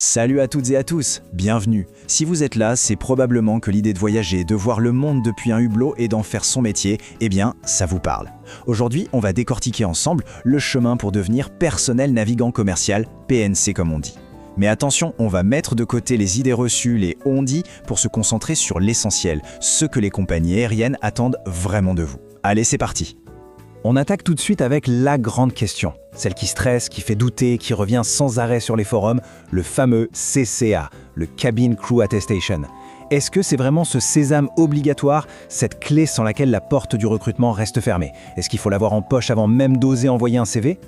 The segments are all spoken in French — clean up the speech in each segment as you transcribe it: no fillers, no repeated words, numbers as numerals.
Salut à toutes et à tous, bienvenue. Si vous êtes là, c'est probablement que l'idée de voyager, de voir le monde depuis un hublot et d'en faire son métier, eh bien, ça vous parle. Aujourd'hui, on va décortiquer ensemble le chemin pour devenir personnel navigant commercial, PNC comme on dit. Mais attention, on va mettre de côté les idées reçues, les on-dit, pour se concentrer sur l'essentiel, ce que les compagnies aériennes attendent vraiment de vous. Allez, c'est parti. On attaque tout de suite avec la grande question, celle qui stresse, qui fait douter, qui revient sans arrêt sur les forums, le fameux CCA, le Cabin Crew Attestation. Est-ce que c'est vraiment ce sésame obligatoire, cette clé sans laquelle la porte du recrutement reste fermée? Est-ce qu'il faut l'avoir en poche avant même d'oser envoyer un CV?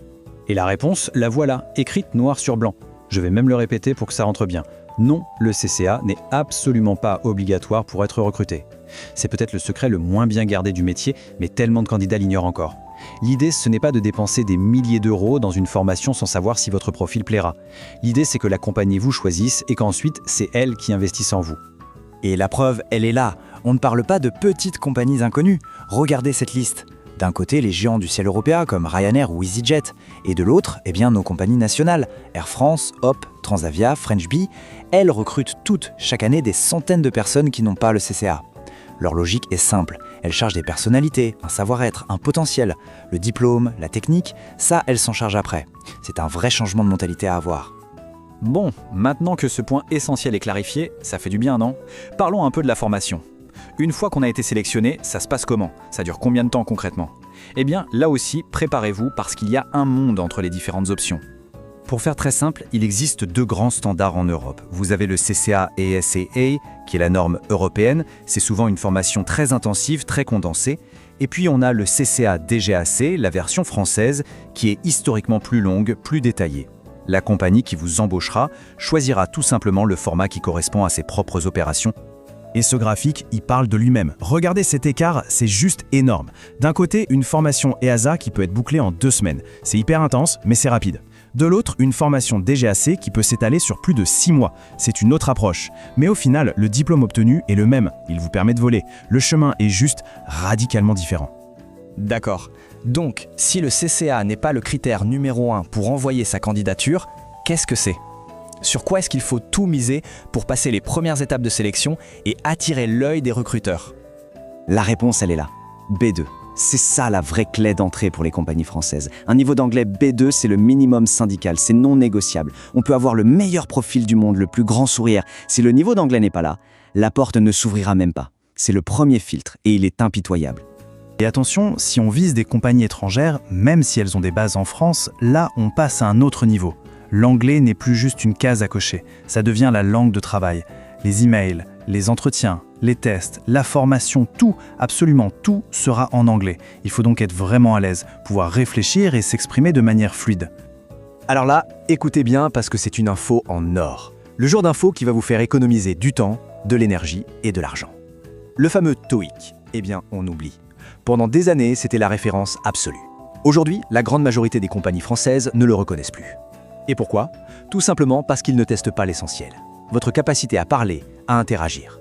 Et la réponse, la voilà, écrite noir sur blanc. Je vais même le répéter pour que ça rentre bien. Non, le CCA n'est absolument pas obligatoire pour être recruté. C'est peut-être le secret le moins bien gardé du métier, mais tellement de candidats l'ignorent encore. L'idée, ce n'est pas de dépenser des milliers d'euros dans une formation sans savoir si votre profil plaira. L'idée, c'est que la compagnie vous choisisse et qu'ensuite, c'est elle qui investisse en vous. Et la preuve, elle est là. On ne parle pas de petites compagnies inconnues. Regardez cette liste. D'un côté, les géants du ciel européen comme Ryanair ou EasyJet, et de l'autre, nos compagnies nationales, Air France, Hop, Transavia, French Bee, elles recrutent toutes, chaque année, des centaines de personnes qui n'ont pas le CCA. Leur logique est simple, elles cherchent des personnalités, un savoir-être, un potentiel. Le diplôme, la technique, ça, elles s'en chargent après. C'est un vrai changement de mentalité à avoir. Bon, maintenant que ce point essentiel est clarifié, ça fait du bien, non? Parlons un peu de la formation. Une fois qu'on a été sélectionné, ça se passe comment? Ça dure combien de temps concrètement? Eh bien, là aussi, préparez-vous parce qu'il y a un monde entre les différentes options. Pour faire très simple, il existe deux grands standards en Europe. Vous avez le CCA ESAA, qui est la norme européenne. C'est souvent une formation très intensive, très condensée. Et puis on a le CCA DGAC, la version française, qui est historiquement plus longue, plus détaillée. La compagnie qui vous embauchera choisira tout simplement le format qui correspond à ses propres opérations. Et ce graphique, il parle de lui-même. Regardez cet écart, c'est juste énorme. D'un côté, une formation EASA qui peut être bouclée en 2 semaines. C'est hyper intense, mais c'est rapide. De l'autre, une formation DGAC qui peut s'étaler sur plus de 6 mois. C'est une autre approche. Mais au final, le diplôme obtenu est le même. Il vous permet de voler. Le chemin est juste radicalement différent. D'accord. Donc, si le CCA n'est pas le critère numéro 1 pour envoyer sa candidature, qu'est-ce que c'est ? Sur quoi est-ce qu'il faut tout miser pour passer les premières étapes de sélection et attirer l'œil des recruteurs? La réponse, elle est là. B2. C'est ça la vraie clé d'entrée pour les compagnies françaises. Un niveau d'anglais B2, c'est le minimum syndical, c'est non négociable. On peut avoir le meilleur profil du monde, le plus grand sourire. Si le niveau d'anglais n'est pas là, la porte ne s'ouvrira même pas. C'est le premier filtre et il est impitoyable. Et attention, si on vise des compagnies étrangères, même si elles ont des bases en France, là on passe à un autre niveau. L'anglais n'est plus juste une case à cocher, ça devient la langue de travail. Les emails, les entretiens, les tests, la formation, tout, absolument tout sera en anglais. Il faut donc être vraiment à l'aise, pouvoir réfléchir et s'exprimer de manière fluide. Alors là, écoutez bien parce que c'est une info en or. Le genre d'info qui va vous faire économiser du temps, de l'énergie et de l'argent. Le fameux TOEIC, on oublie. Pendant des années, c'était la référence absolue. Aujourd'hui, la grande majorité des compagnies françaises ne le reconnaissent plus. Et pourquoi? Tout simplement parce qu'ils ne testent pas l'essentiel. Votre capacité à parler, à interagir.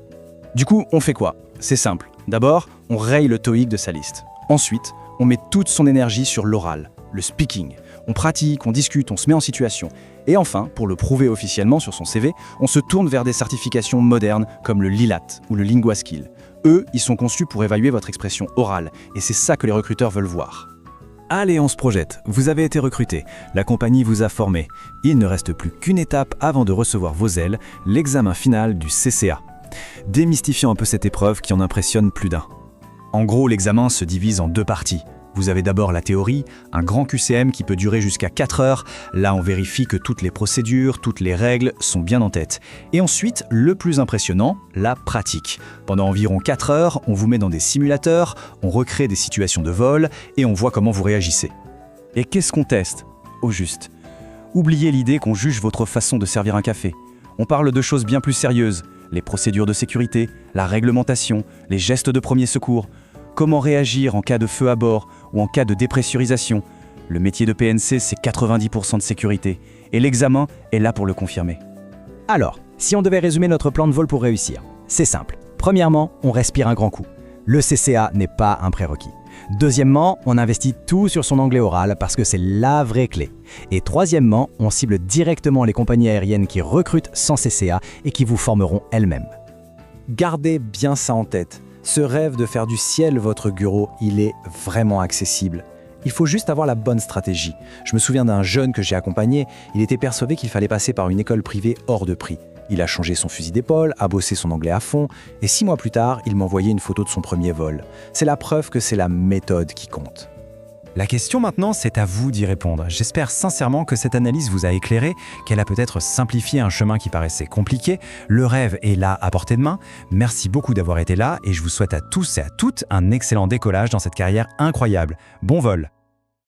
Du coup, on fait quoi? C'est simple. D'abord, on raye le TOEIC de sa liste. Ensuite, on met toute son énergie sur l'oral, le speaking. On pratique, on discute, on se met en situation. Et enfin, pour le prouver officiellement sur son CV, on se tourne vers des certifications modernes comme le LILAT ou le LinguaSkill. Eux, ils sont conçus pour évaluer votre expression orale. Et c'est ça que les recruteurs veulent voir. Allez, on se projette. Vous avez été recruté. La compagnie vous a formé. Il ne reste plus qu'une étape avant de recevoir vos ailes, l'examen final du CCA. Démystifions un peu cette épreuve qui en impressionne plus d'un. En gros, l'examen se divise en 2 parties. Vous avez d'abord la théorie, un grand QCM qui peut durer jusqu'à 4 heures. Là, on vérifie que toutes les procédures, toutes les règles sont bien en tête. Et ensuite, le plus impressionnant, la pratique. Pendant environ 4 heures, on vous met dans des simulateurs, on recrée des situations de vol et on voit comment vous réagissez. Et qu'est-ce qu'on teste? Au juste. Oubliez l'idée qu'on juge votre façon de servir un café. On parle de choses bien plus sérieuses. Les procédures de sécurité, la réglementation, les gestes de premier secours. Comment réagir en cas de feu à bord ou en cas de dépressurisation. Le métier de PNC, c'est 90% de sécurité. Et l'examen est là pour le confirmer. Alors, si on devait résumer notre plan de vol pour réussir, c'est simple. Premièrement, on respire un grand coup. Le CCA n'est pas un prérequis. Deuxièmement, on investit tout sur son anglais oral parce que c'est la vraie clé. Et troisièmement, on cible directement les compagnies aériennes qui recrutent sans CCA et qui vous formeront elles-mêmes. Gardez bien ça en tête. Ce rêve de faire du ciel votre bureau, il est vraiment accessible. Il faut juste avoir la bonne stratégie. Je me souviens d'un jeune que j'ai accompagné, il était persuadé qu'il fallait passer par une école privée hors de prix. Il a changé son fusil d'épaule, a bossé son anglais à fond, et 6 mois plus tard, il m'envoyait une photo de son premier vol. C'est la preuve que c'est la méthode qui compte. La question maintenant, c'est à vous d'y répondre. J'espère sincèrement que cette analyse vous a éclairé, qu'elle a peut-être simplifié un chemin qui paraissait compliqué. Le rêve est là à portée de main. Merci beaucoup d'avoir été là et je vous souhaite à tous et à toutes un excellent décollage dans cette carrière incroyable. Bon vol!